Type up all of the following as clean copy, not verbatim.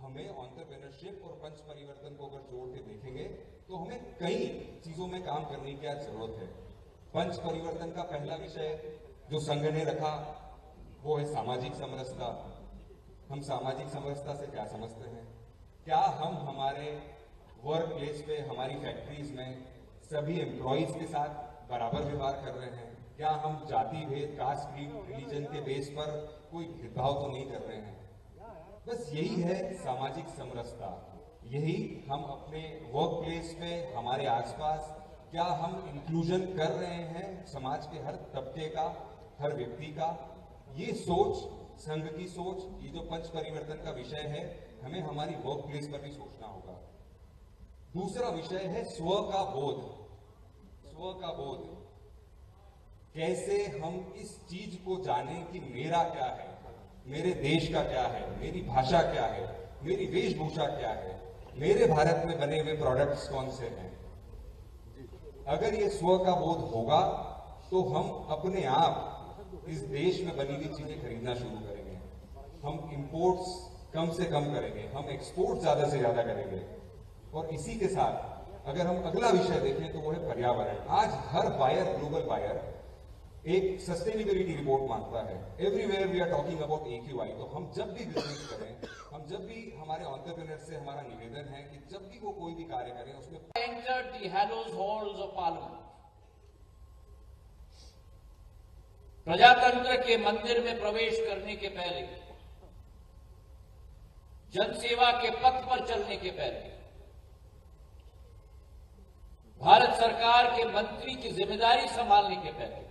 हमें एंटरप्रेन्योरशिप और पंच परिवर्तन को अगर जोड़ के देखेंगे तो हमें कई चीजों में काम करने की आज जरूरत है। पंच परिवर्तन का पहला विषय जो संघ ने रखा वो है सामाजिक समरसता। हम सामाजिक समरसता से क्या समझते हैं? क्या हम हमारे वर्क प्लेस पे, हमारी फैक्ट्रीज में सभी एम्प्लॉइज के साथ बराबर व्यवहार कर रहे हैं? क्या हम जाति भेद, कास्ट, क्रीड, रिलीजन के बेस पर कोई भेदभाव तो नहीं कर रहे हैं? बस यही है सामाजिक समरसता। यही हम अपने वर्क प्लेस पे, हमारे आसपास, क्या हम इंक्लूजन कर रहे हैं समाज के हर तबके का, हर व्यक्ति का? ये सोच, संघ की सोच, ये जो पंच परिवर्तन का विषय है, हमें हमारी वर्क प्लेस पर भी सोचना होगा। दूसरा विषय है स्व का बोध। स्व का बोध, कैसे हम इस चीज को जाने कि मेरा क्या है, मेरे देश का क्या है, मेरी भाषा क्या है, मेरी वेशभूषा क्या है, मेरे भारत में बने हुए प्रोडक्ट्स कौन से हैं। अगर ये स्व का बोध होगा तो हम अपने आप इस देश में बनी हुई चीजें खरीदना शुरू करेंगे। हम इंपोर्ट्स कम से कम करेंगे, हम एक्सपोर्ट ज्यादा से ज्यादा करेंगे। और इसी के साथ अगर हम अगला विषय देखें तो वो है पर्यावरण। आज हर बायर, ग्लोबल बायर, एक सस्टेनेबिलिटी रिपोर्ट मांगता है। Everywhere we are talking about AQI। तो हम जब भी बिजनेस करें, हम जब भी, हमारे एंटरप्रेन्योर से हमारा निवेदन है कि जब भी वो कोई भी कार्य करें उसमें entered the hallowed halls of Parliament. प्रजातंत्र के मंदिर में प्रवेश करने के पहले, जनसेवा के पथ पर चलने के पहले, भारत सरकार के मंत्री की जिम्मेदारी संभालने के पहले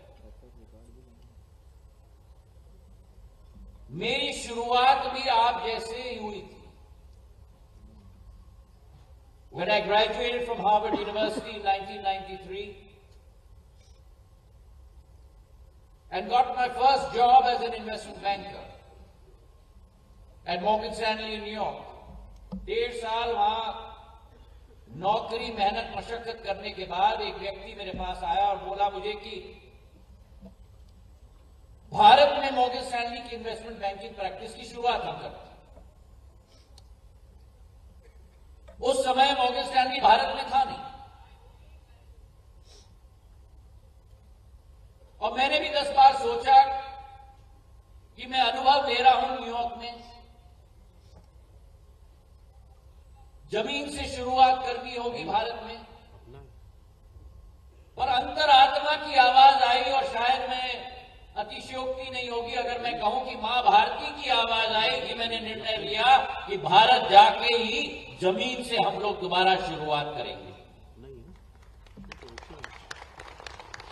मेरी शुरुआत भी आप जैसे ही हुई थी। When I graduated from Harvard University in 1993 and got my first job as an investment banker at Morgan Stanley in New York, 1.5 साल वहां नौकरी, मेहनत, मशक्कत करने के बाद एक व्यक्ति मेरे पास आया और बोला मुझे कि भारत में मॉर्गन स्टैनली की इन्वेस्टमेंट बैंकिंग प्रैक्टिस की शुरुआत हम करते हैं। उस समय मॉर्गन स्टैनली भारत में था नहीं और मैंने भी 10 बार सोचा कि मैं अनुभव ले रहा हूं न्यूयॉर्क में, जमीन से शुरुआत करनी होगी भारत में। पर अंतरात्मा की आवाज आई और शायद मैं अतिशयोक्ति नहीं होगी अगर मैं कहूं कि मां भारती की आवाज आई कि मैंने निर्णय लिया कि भारत जाके ही जमीन से हम लोग दोबारा शुरुआत करेंगे।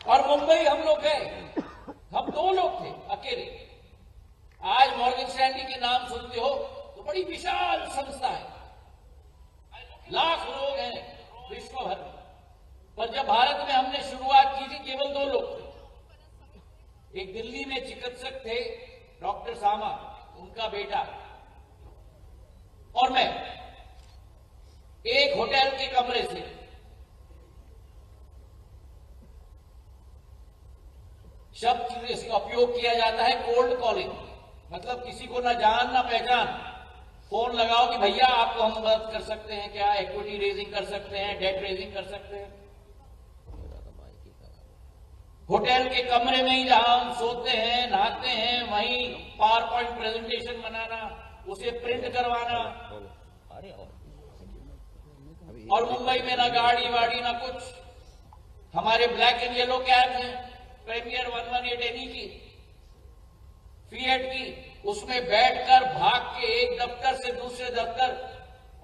और मुंबई हम लोग गए, हम 2 लोग थे अकेले। आज मॉर्गन स्टैनली के नाम सुनते हो तो बड़ी विशाल संस्था है, लाख लोग हैं विश्व भर में। पर जब भारत में हमने शुरुआत की थी केवल 2 लोग थे। एक दिल्ली में चिकित्सक थे, डॉक्टर सामा, उनका बेटा, और मैं एक होटल के कमरे से शब्द इसका उपयोग किया जाता है कोल्ड कॉलिंग, मतलब किसी को ना जान ना पहचान, फोन लगाओ कि भैया आपको हम मदद कर सकते हैं क्या, इक्विटी रेजिंग कर सकते हैं, डेट रेजिंग कर सकते हैं। होटल के कमरे में ही जहां हम सोते हैं, नहाते हैं, वहीं पावर पॉइंट प्रेजेंटेशन बनाना, उसे प्रिंट करवाना। और मुंबई में ना गाड़ी वाड़ी ना कुछ, हमारे ब्लैक एंड येलो कैब हैं, प्रीमियर 118 की, फिएट की, उसमें बैठकर भाग के एक दफ्तर से दूसरे दफ्तर।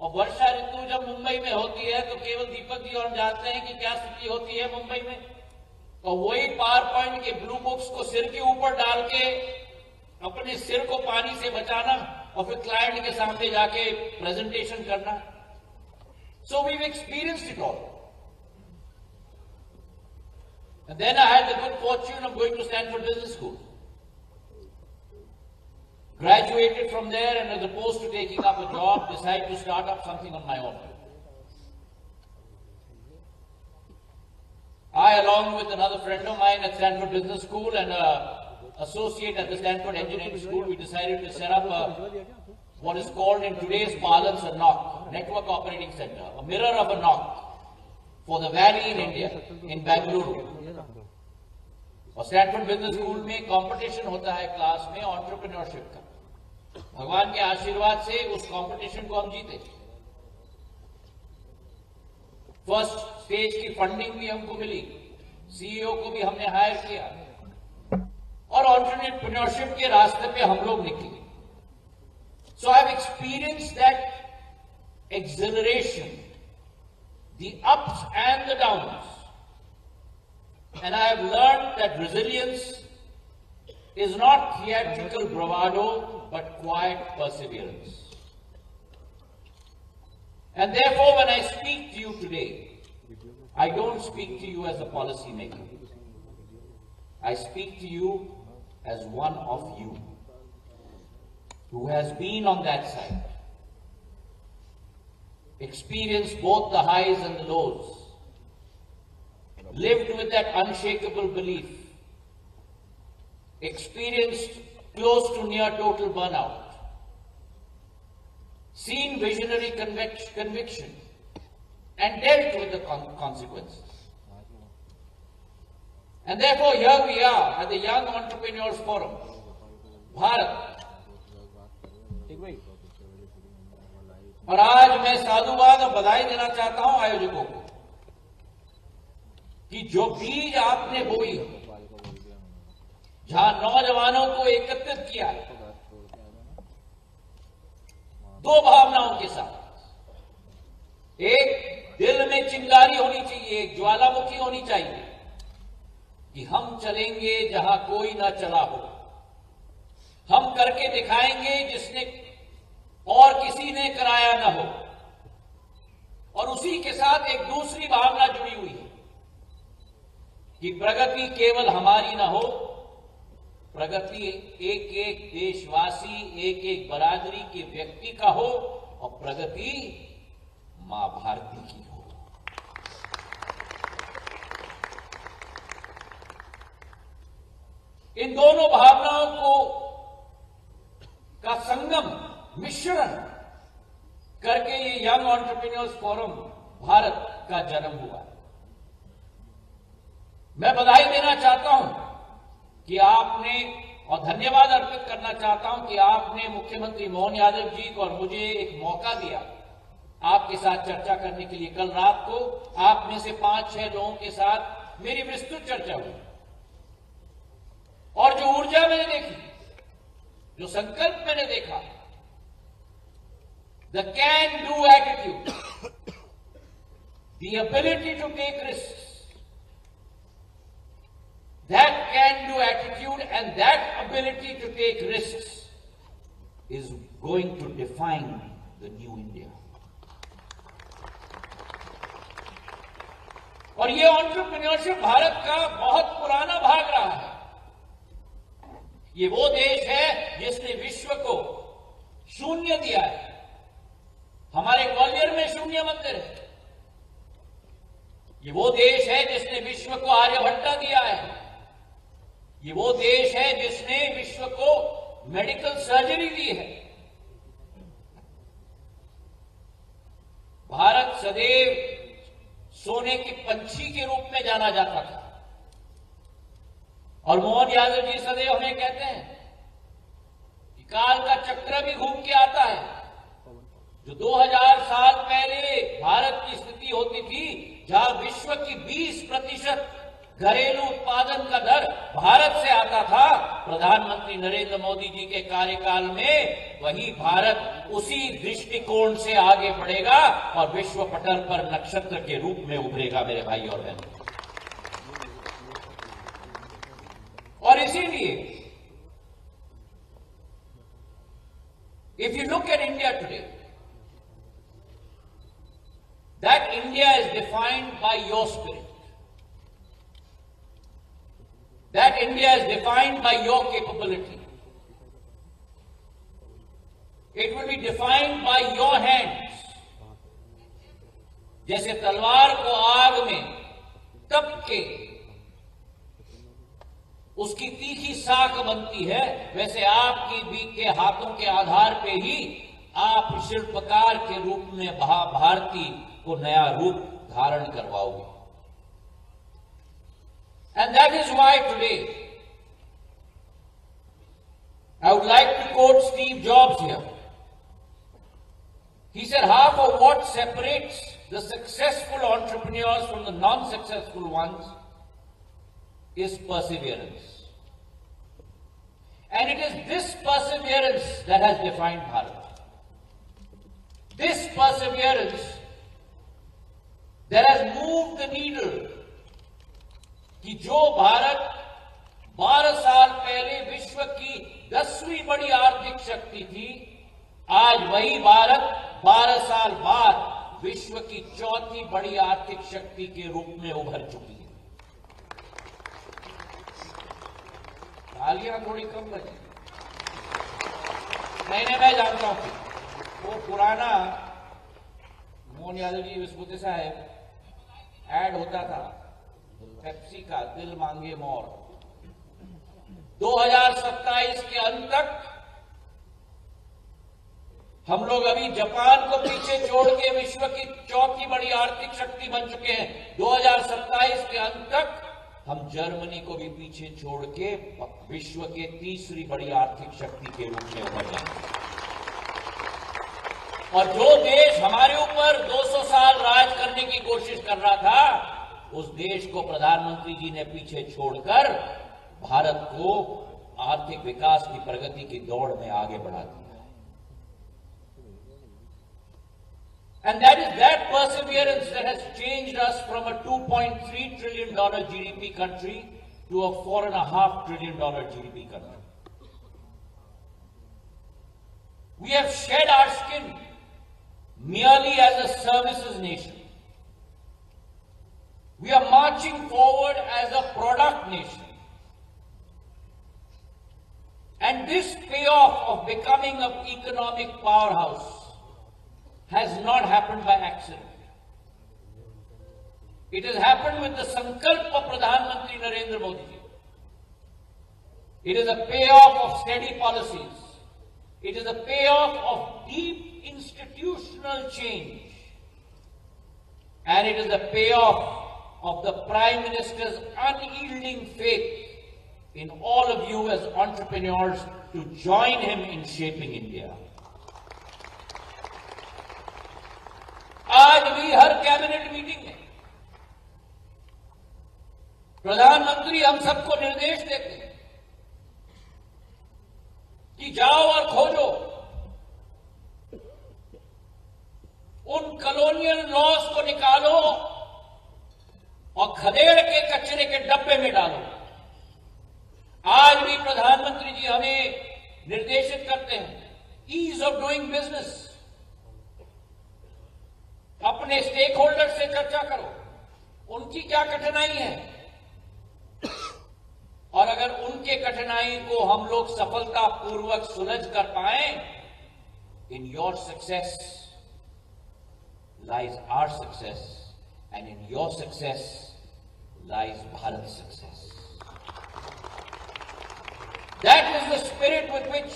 और वर्षा ऋतु जब मुंबई में होती है तो केवल दीपक जी और हम जानते हैं कि क्या स्थिति होती है मुंबई में। तो वही पावर पॉइंट के ब्लू बुक्स को सिर के ऊपर डाल के अपने सिर को पानी से बचाना और फिर क्लाइंट के सामने जाके प्रेजेंटेशन करना। So we experienced it all. And then I had the good fortune of going to Stanford Business School. Graduated from there and as opposed to taking up a job, decided to start up something on my own. I, along with another friend of mine at Stanford Business School and an associate at the Stanford Engineering School, we decided to set up a what is called in today's parlance a NOC, Network Operating Center, a mirror of a NOC for the valley in India, in Bangalore. और Stanford business school में competition होता है class में entrepreneurship का। भगवान के आशीर्वाद से उस कंपटीशन को हम जीते। फर्स्ट स्टेज की फंडिंग भी हमको मिली, सीईओ को भी हमने हायर किया और एंटरप्रेन्योरशिप के रास्ते पे हम लोग निकले। So I have experienced that acceleration, the ups and the downs, and I have learned that resilience is not theatrical bravado but quiet perseverance. And therefore, when I speak to you today, I don't speak to you as a policy maker. I speak to you as one of you who has been on that side, experienced both the highs and the lows, lived with that unshakable belief, experienced close to near total burnout, seen visionary conviction, and dealt with the consequences. And therefore, here we are at the Young Entrepreneurs Forum, Bharat. और आज मैं साधुवाद और बधाई देना चाहता हूं आयोजकों को कि जो बीज आपने बोई, जहां नौजवानों को एकत्रित किया दो भावनाओं के साथ, एक दिल में चिंगारी होनी चाहिए, एक ज्वालामुखी होनी चाहिए कि हम चलेंगे जहां कोई ना चला हो, हम करके दिखाएंगे जिसने और किसी ने कराया न हो। और उसी के साथ एक दूसरी भावना जुड़ी हुई है कि प्रगति केवल हमारी ना हो, प्रगति एक एक देशवासी, एक एक बरादरी के व्यक्ति का हो और प्रगति मां भारती की हो। इन दोनों भावनाओं को का संगम, मिश्रण करके ये यंग एंटरप्रेन्योर्स फोरम भारत का जन्म हुआ। मैं बधाई देना चाहता हूं कि आपने, और धन्यवाद अर्पित करना चाहता हूं कि आपने मुख्यमंत्री मोहन यादव जी को और मुझे एक मौका दिया आपके साथ चर्चा करने के लिए। कल रात को आप में से 5-6 लोगों के साथ मेरी विस्तृत चर्चा हुई और जो ऊर्जा मैंने देखी, जो संकल्प मैंने देखा, the can-do attitude, the ability to take risks, that can-do attitude and that ability to take risks is going to define the new India. और ये एंटरप्रेन्योरशिप भारत का बहुत पुराना भाग रहा है। ये वो देश है जिसने विश्व को शून्य दिया है। हमारे ग्वालियर में शून्य मंदिर है। ये वो देश है जिसने विश्व को आर्यभट्टा दिया है। ये वो देश है जिसने विश्व को मेडिकल सर्जरी दी है। भारत सदैव सोने की पंछी के रूप में जाना जाता था और मोहन यादव जी सदैव हमें कहते हैं कि काल का चक्र भी घूम के आता है। जो 2000 साल पहले भारत की स्थिति होती थी, जहां विश्व की 20% घरेलू उत्पादन का दर भारत से आता था, प्रधानमंत्री नरेंद्र मोदी जी के कार्यकाल में वही भारत उसी दृष्टिकोण से आगे बढ़ेगा और विश्व पटल पर नक्षत्र के रूप में उभरेगा मेरे भाई और बहन। और इसीलिए if you look at India today, that India is defined by your spirit. That India is defined by your capability. It will be defined by your hands. जैसे तलवार को आग में तप के उसकी तीखी साख बनती है, वैसे आपकी भी के हाथों के आधार पे ही आप शिल्पकार के रूप में भारती को नया रूप धारण करवाओगे। And that is why today I would like to quote Steve Jobs here. He said, half of what separates the successful entrepreneurs from the non-successful ones is perseverance. And it is this perseverance that has defined Bharat. This perseverance that has moved the needle कि जो भारत 12 साल पहले विश्व की 10वीं बड़ी आर्थिक शक्ति थी, आज वही भारत 12 साल बाद विश्व की 4थी बड़ी आर्थिक शक्ति के रूप में उभर चुकी है। तालियां थोड़ी कम बजी। मैं जानता हूं वो पुराना मोहन यादव जी विस्फुटे साहब ऐड होता था पेप्सी का, दिल मांगे मोर। 2027 के अंत तक हम लोग अभी जापान को पीछे छोड़ के विश्व की 4थी बड़ी आर्थिक शक्ति बन चुके हैं। 2027 के अंत तक हम जर्मनी को भी पीछे छोड़ के विश्व के 3री बड़ी आर्थिक शक्ति के रूप में उभर जाएंगे। और जो देश हमारे ऊपर 200 साल राज करने की कोशिश कर रहा था, उस देश को प्रधानमंत्री जी ने पीछे छोड़कर भारत को आर्थिक विकास की प्रगति की दौड़ में आगे बढ़ा दिया। And that is that perseverance that has changed us from a $2.3 trillion GDP country to a $4.5 trillion GDP country. We have shed our skin merely as a services nation. We are marching forward as a product nation. And this payoff of becoming an economic powerhouse has not happened by accident. It has happened with the sankalp of Pradhan Mantri Narendra Modi ji. It is a payoff of steady policies. It is a payoff of deep institutional change. And it is a payoff of the Prime Minister's unyielding faith in all of you as entrepreneurs to join him in shaping India. आज भी हर cabinet meeting में प्रधानमंत्री हम सबको निर्देश देते हैं कि जाओ और खोजो उन कॉलोनियल लॉज को, निकालो और खदेड़ के कचरे के डब्बे में डालो। आज भी प्रधानमंत्री जी हमें निर्देशित करते हैं, ईज ऑफ डूइंग बिजनेस। अपने स्टेक होल्डर से चर्चा करो, उनकी क्या कठिनाई है, और अगर उनके कठिनाई को हम लोग सफलतापूर्वक सुलझ कर पाए, in your success lies our success and in your success lies Bharat success. That is the spirit with which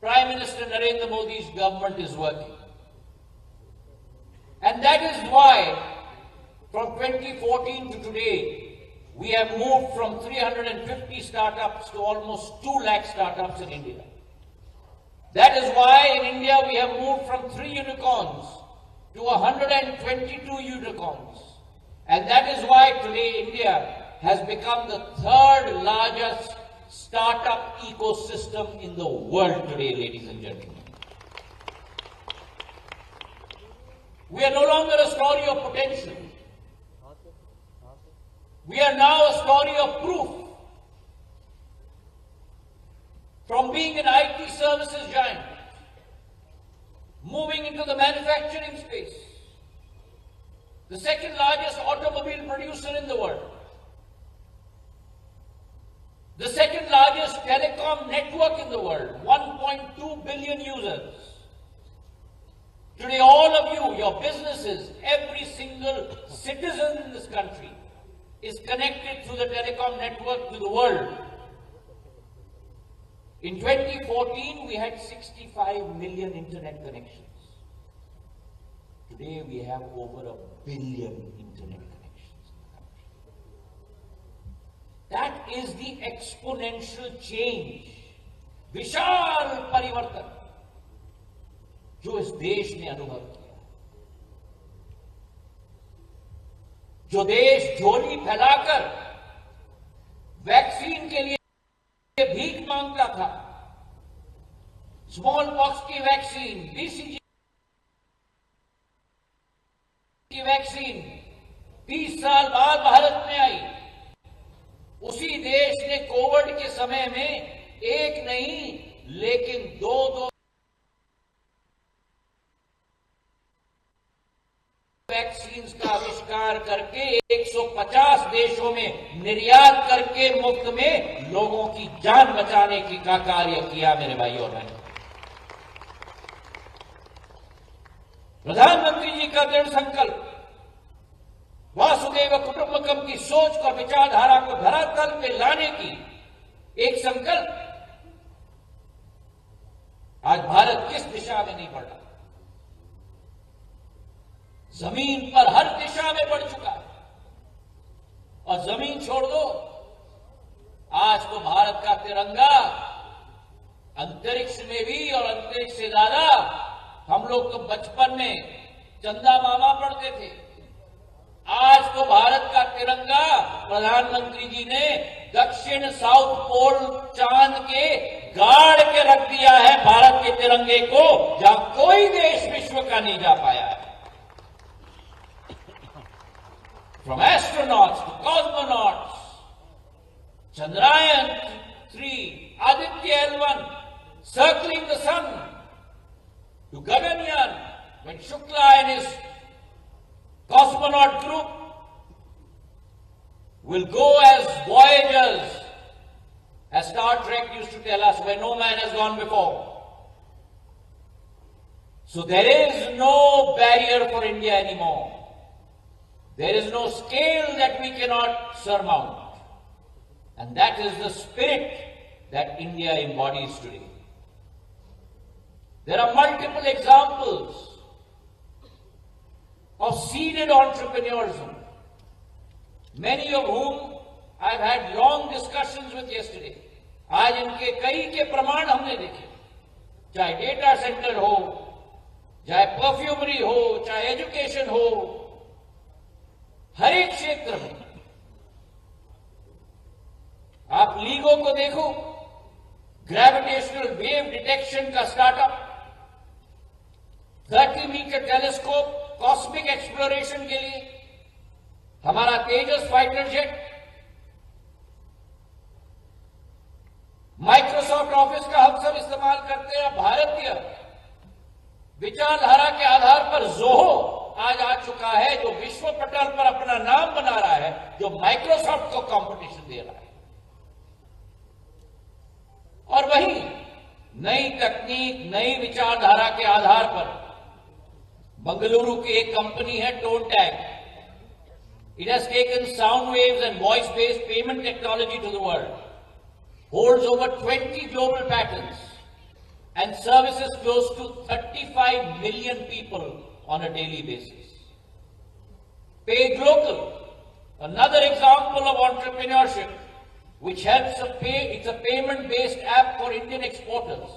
prime minister Narendra Modi's government is working. And that is why from 2014 to today, we have moved from 350 startups to almost 2 lakh startups in India. That is why in India we have moved from 3 unicorns to 122 unicorns. And that is why today India has become the 3rd largest startup ecosystem in the world today, ladies and gentlemen. We are no longer a story of potential. We are now a story of proof. From being an IT services giant, moving into the manufacturing space, the 2nd largest automobile producer in the world, the 2nd largest telecom network in the world, 1.2 billion users. Today, all of you, your businesses, every single citizen in this country is connected through the telecom network to the world. In 2014, we had 65 million internet connections. Today, we have over 1 billion internet connections in the country. That is the exponential change, विशाल परिवर्तन जो इस देश ने अनुभव किया, जो देश झोली फैलाकर वैक्सीन के लिए भीख मांगता था, स्मॉल पॉक्स की वैक्सीन, बीसीजी की वैक्सीन 30 साल बाद भारत में आई। उसी देश ने कोविड के समय में एक नहीं लेकिन दो वैक्सीन का आविष्कार करके 150 देशों में निर्यात करके मुफ्त में लोगों की जान बचाने की का कार्य किया मेरे भाइयों और बहनों। प्रधानमंत्री जी का दृढ़ संकल्प, वासुदेव कुटुंबकम की सोच और विचारधारा को धरातल पे लाने की एक संकल्प आज भारत किस दिशा में नहीं बढ़ रहा, जमीन पर हर दिशा में बढ़ चुका है। और जमीन छोड़ दो, आज तो भारत का तिरंगा अंतरिक्ष में भी, और अंतरिक्ष से ज्यादा हम लोग तो बचपन में चंदा मामा पढ़ते थे। आज तो भारत का तिरंगा प्रधानमंत्री जी ने दक्षिण साउथ पोल चांद के गाड़ के रख दिया है, भारत के तिरंगे को, जहां कोई देश विश्व का नहीं जा पाया है। From astronauts to cosmonauts, Chandrayaan 3, Aditya L1, circling the sun, to Gaganyaan, when Shukla and his cosmonaut group will go as voyagers, as Star Trek used to tell us, where no man has gone before. So there is no barrier for India anymore. There is no scale that we cannot surmount. And that is the spirit that India embodies today. There are multiple examples of seeded entrepreneurism, many of whom I've had long discussions with yesterday. आज इनके कई के प्रमाण हमने देखे, चाहे data centre हो, चाहे परफ्यूमरी हो, चाहे एजुकेशन हो, हर एक क्षेत्र में आप लीगो को देखो, ग्रेविटेशनल वेव डिटेक्शन का startup, 30 metre telescope cosmic exploration के लिए, हमारा Tejas fighter jet, Microsoft Office का हम सब इस्तेमाल करते हैं। भारतीय विचारधारा के आधार पर जोहो आज आ चुका है, जो विश्व पटल पर अपना नाम बना रहा है, जो माइक्रोसॉफ्ट को कंपटीशन दे रहा है। और वहीं नई तकनीक, नई विचारधारा के आधार पर बंगलुरु की एक कंपनी है टोनटैग। It has taken sound waves and voice-based payment technology to the world, holds over 20 global patents, and services close to 35 million people on a daily basis. PayGlocal, another example of entrepreneurship, which helps it's a payment-based app for Indian exporters.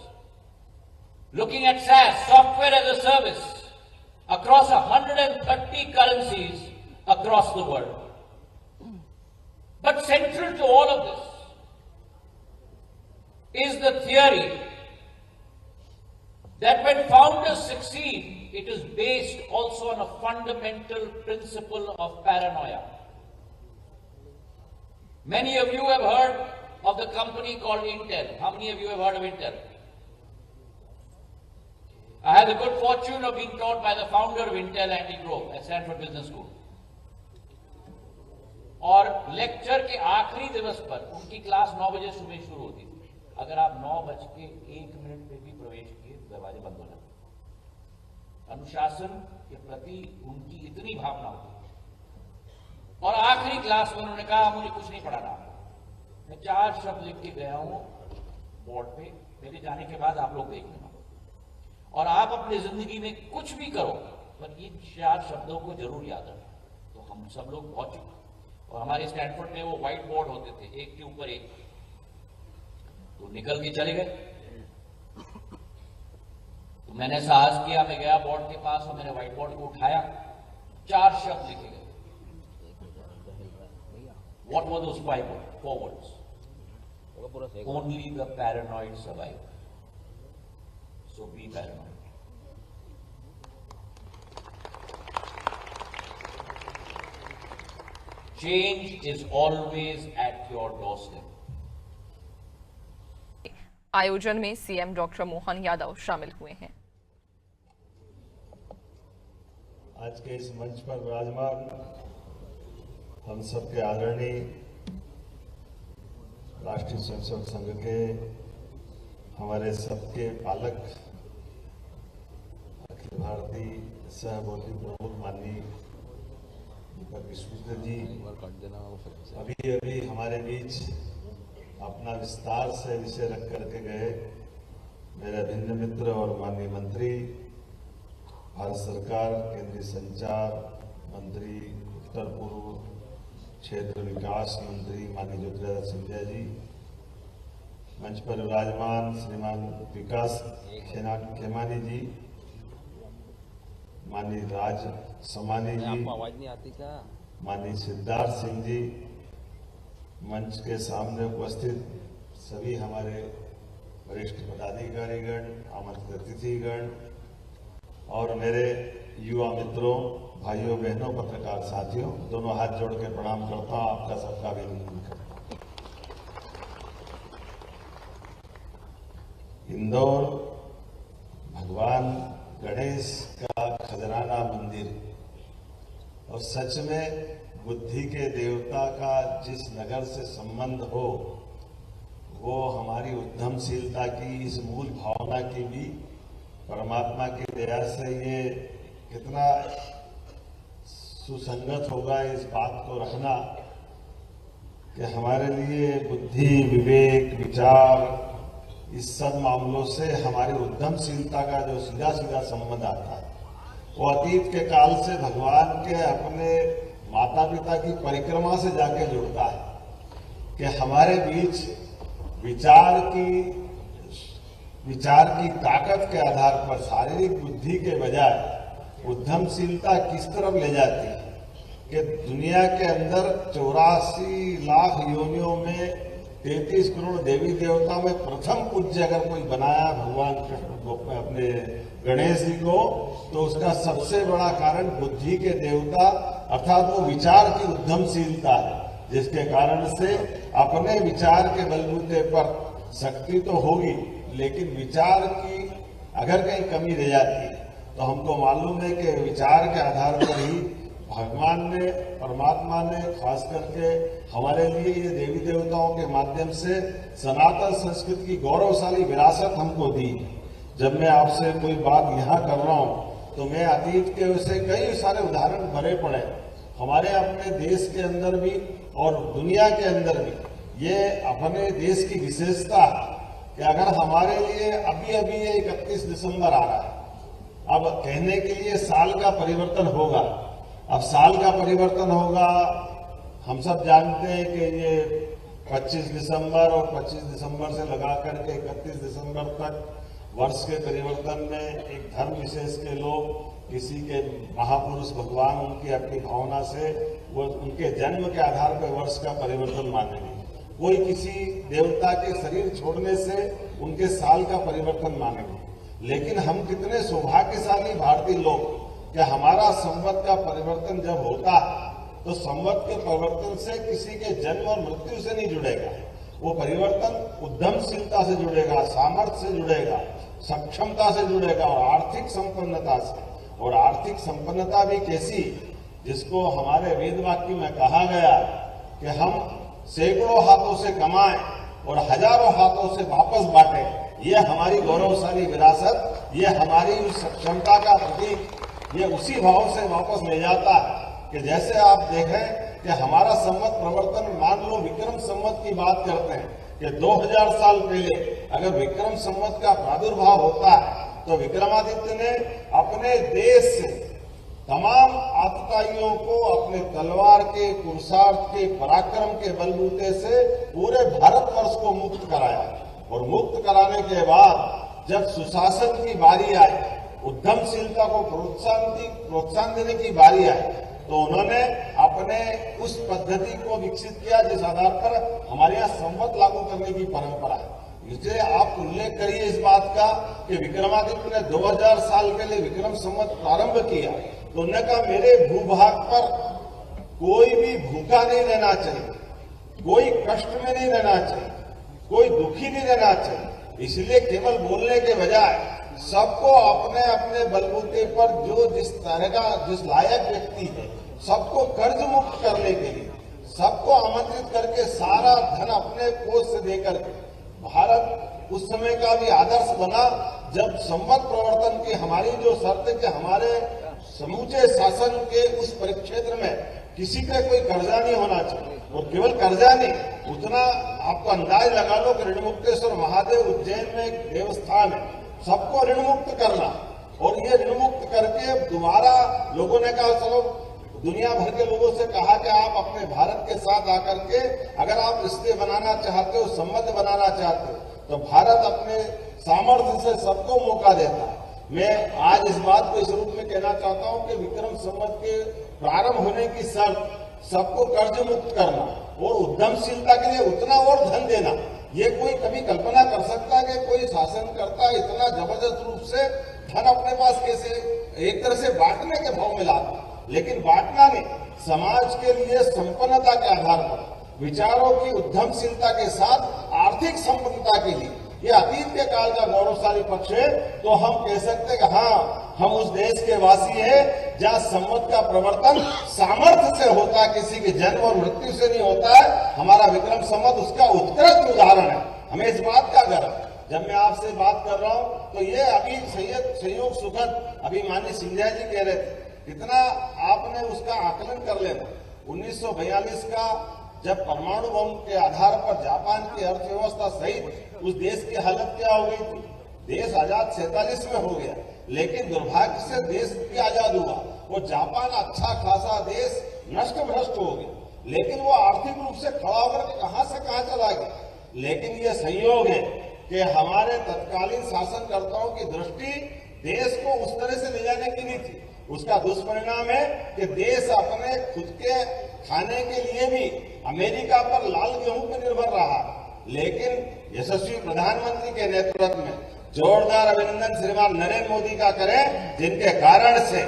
Looking at SaaS, software as a service, across 130 currencies across the world. But central to all of this is the theory that when founders succeed, it is based also on a fundamental principle of paranoia. Many of you have heard of the company called Intel. How many of you have heard of Intel? I had the good fortune of being taught by the founder of Intel, Andy Grove, at Stanford Business School. और lecture के आखिरी दिवस पर उनकी class 9 बजे सुबह शुरू होती थी। अगर आप 9:01 पे भी प्रवेश किए तो दरवाजे बंद हो जाते। अनुशासन के प्रति उनकी इतनी भावना होती। और आखिरी क्लास में उन्होंने कहा, मुझे कुछ नहीं पढ़ाना, मैं 4 शब्द लिख के गया हूं, बोर्ड पे, मेरे जाने के बाद आप लोग देख लेना। और आप अपनी जिंदगी में कुछ भी करो पर इन 4 शब्दों को जरूर याद रखें। तो हम सब लोग बहुत चुके, और हमारे स्टैनफोर्ड में वो व्हाइट बोर्ड होते थे, एक के ऊपर एक, तो निकल के चले गए। तो मैंने साहस किया, मैं गया बोर्ड के पास और मैंने व्हाइट बोर्ड को उठाया, 4 शब्द लिखे गए। What were those 4 words? Only the paranoid survive. So be paranoid. Change is always at your doorstep. आयोजन में सीएम डॉक्टर मोहन यादव शामिल हुए हैं। आज के इस मंच पर विराजमान हम सबके आदरणीय राष्ट्रीय स्वयंसेवक संघ के हमारे सबके पालक अखिल भारतीय सहभोगी प्रमुख माननीय दीपक विश्वजित जी अभी अभी हमारे बीच अपना विस्तार से विषय रख करके गए। मेरे अभिन्न मित्र और माननीय मंत्री, भारत सरकार केंद्रीय संचार मंत्री, उत्तर पूर्व क्षेत्र विकास मंत्री माननीय ज्योतिरादित्य सिंधिया जी, मंच पर विराजमान श्रीमान विकास खेमानी जी, माननीय राज समानी जी, आवाज नहीं आती क्या? माननीय सिद्धार्थ सिंह जी, मंच के सामने उपस्थित सभी हमारे वरिष्ठ पदाधिकारीगण, आमंत्रित अतिथिगण और मेरे युवा मित्रों, भाइयों बहनों, पत्रकार साथियों, दोनों हाथ जोड़ के प्रणाम करता हूं, आपका सबका अभिनंदन करता हूं। इंदौर भगवान गणेश का खजराना मंदिर और सच में बुद्धि के देवता का जिस नगर से संबंध हो, वो हमारी उद्यमशीलता की इस मूल भावना की भी परमात्मा की दया से ये कितना सुसंगत होगा इस बात को रखना कि हमारे लिए बुद्धि, विवेक, विचार, इस सब मामलों से हमारी उद्यमशीलता का जो सीधा सीधा संबंध आता है वो अतीत के काल से भगवान के अपने माता पिता की परिक्रमा से जाके जुड़ता है कि हमारे बीच विचार की ताकत के आधार पर शारीरिक बुद्धि के बजाय उद्यमशीलता किस तरफ ले जाती है कि दुनिया के अंदर 84 लाख योनियों में 33 करोड़ देवी देवता में प्रथम पूज्य अगर कोई बनाया भगवान कृष्ण अपने गणेश जी को, तो उसका सबसे बड़ा कारण बुद्धि के देवता अर्थात वो विचार की उद्यमशीलता है, जिसके कारण से अपने विचार के बलबूते पर शक्ति तो होगी, लेकिन विचार की अगर कहीं कमी रह जाती है तो हमको मालूम है कि विचार के आधार पर ही भगवान ने, परमात्मा ने खास करके हमारे लिए ये देवी देवताओं के माध्यम से सनातन संस्कृति की गौरवशाली विरासत हमको दी। जब मैं आपसे कोई बात यहाँ कर रहा हूँ तो मैं अतीत के वैसे कई सारे उदाहरण भरे पड़े हमारे अपने देश के अंदर भी और दुनिया के अंदर भी। ये अपने देश की विशेषता है कि अगर हमारे लिए अभी अभी ये 31 दिसंबर आ रहा है, अब कहने के लिए साल का परिवर्तन होगा, अब साल का परिवर्तन होगा, हम सब जानते हैं कि ये 25 दिसंबर और 25 दिसंबर से लगा करके 31 दिसंबर तक वर्ष के परिवर्तन में एक धर्म विशेष के लोग किसी के महापुरुष भगवान उनकी अपनी भावना से वो उनके जन्म के आधार पर वर्ष का परिवर्तन मानेंगे। कोई किसी देवता के शरीर छोड़ने से उनके साल का परिवर्तन मानेंगे। लेकिन हम कितने सौभाग्यशाली भारतीय लोग कि हमारा संवत का परिवर्तन जब होता है तो संवत के परिवर्तन से किसी के जन्म और मृत्यु से नहीं जुड़ेगा, वो परिवर्तन उद्यमशीलता से जुड़ेगा, सामर्थ्य से जुड़ेगा, सक्षमता से जुड़ेगा और आर्थिक संपन्नता से। और आर्थिक संपन्नता भी कैसी, जिसको हमारे वेद वाक्य में कहा गया कि हम सैकड़ों हाथों से कमाएं और हजारों हाथों से वापस बांटें। ये हमारी गौरवशाली विरासत, ये हमारी सक्षमता का प्रतीक, ये उसी भाव से वापस ले जाता है कि जैसे आप देखें कि हमारा संवत प्रवर्तन, मान लो विक्रम संवत की बात करते हैं कि 2000 साल पहले अगर विक्रम संवत का प्रादुर्भाव होता है तो विक्रमादित्य ने अपने देश से तमाम आतताइयों को अपने तलवार के पुरुषार्थ के पराक्रम के बलबूते से पूरे भारतवर्ष को मुक्त कराया और मुक्त कराने के बाद जब सुशासन की बारी आई, उद्यमशीलता को प्रोत्साहन देने की बारी आई, तो उन्होंने अपने उस पद्धति को विकसित किया जिस आधार पर हमारे यहाँ संवत लागू करने की परंपरा है। इसलिए आप उल्लेख करिए इस बात का कि विक्रमादित्य ने 2000 साल पहले विक्रम संवत प्रारंभ किया तो उन्होंने कहा मेरे भूभाग पर कोई भी भूखा नहीं रहना चाहिए, कोई कष्ट में नहीं रहना चाहिए, कोई दुखी नहीं रहना चाहिए। इसलिए केवल बोलने के बजाय सबको अपने अपने बलबूते पर जो जिस तरह का जिस लायक व्यक्ति है सबको कर्ज मुक्त करने के लिए सबको आमंत्रित करके सारा धन अपने कोष से देकर के भारत उस समय का भी आदर्श बना जब संवत प्रवर्तन की हमारी जो शर्त है कि हमारे समूचे शासन के उस परिक्षेत्र में किसी का कोई कर्जा नहीं होना चाहिए और केवल कर्जा नहीं, उतना आपको अंदाज लगा लो कि ऋणमुक्तेश्वर महादेव उज्जैन में एक देवस्थान है, सबको ऋण मुक्त करना और ये ऋण मुक्त करके दोबारा लोगों ने कहा चलो दुनिया भर के लोगों से कहा कि आप अपने भारत के साथ आकर के अगर आप रिश्ते बनाना चाहते हो, संबंध बनाना चाहते हो तो भारत अपने सामर्थ्य से सबको मौका देता है। मैं आज इस बात को इस रूप में कहना चाहता हूं कि विक्रम संवत के प्रारंभ होने की शर्त सबको कर्ज मुक्त करना और उद्यमशीलता के लिए उतना और धन देना। ये कोई कभी कल्पना कर सकता है कि कोई शासनकर्ता इतना जबरदस्त रूप से धन अपने पास कैसे एक तरह से बांटने के भाव में लाता, लेकिन बांटना नहीं, समाज के लिए संपन्नता के आधार पर विचारों की उद्यमशीलता के साथ आर्थिक संपन्नता के लिए ये अतीत के काल का गौरवशाली पक्ष है। तो हम कह सकते हैं कि हाँ हम उस देश के वासी हैं जहाँ संवत का प्रवर्तन सामर्थ्य से होता है, किसी के जन्म और मृत्यु से नहीं होता है। हमारा विक्रम संवत उसका उत्कृष्ट उदाहरण है। हमें इस बात का गर्व, जब मैं आपसे बात कर रहा हूँ तो ये अभी संयोग सुखद अभी माननीय सिंधिया जी कह रहे थे, कितना आपने उसका आकलन कर लेना। 1942 का जब परमाणु बम के आधार पर जापान की अर्थव्यवस्था सहित उस देश की हालत क्या हो गई थी। देश आजाद 47 में हो गया, लेकिन दुर्भाग्य से देश भी आजाद हुआ, वो जापान अच्छा खासा देश नष्ट भ्रष्ट हो गया, लेकिन वो आर्थिक रूप से खड़ा होकर के कहां से कहां चला गया। लेकिन ये संयोग है कि हमारे तत्कालीन शासनकर्ताओं की दृष्टि देश को उस तरह से ले जाने की नहीं थी। उसका दुष्परिणाम है कि देश अपने खुद के खाने के लिए भी अमेरिका पर लाल गेहूं पर निर्भर रहा, लेकिन यशस्वी प्रधानमंत्री के नेतृत्व में जोरदार अभिनंदन श्रीमान नरेंद्र मोदी का करें, जिनके कारण से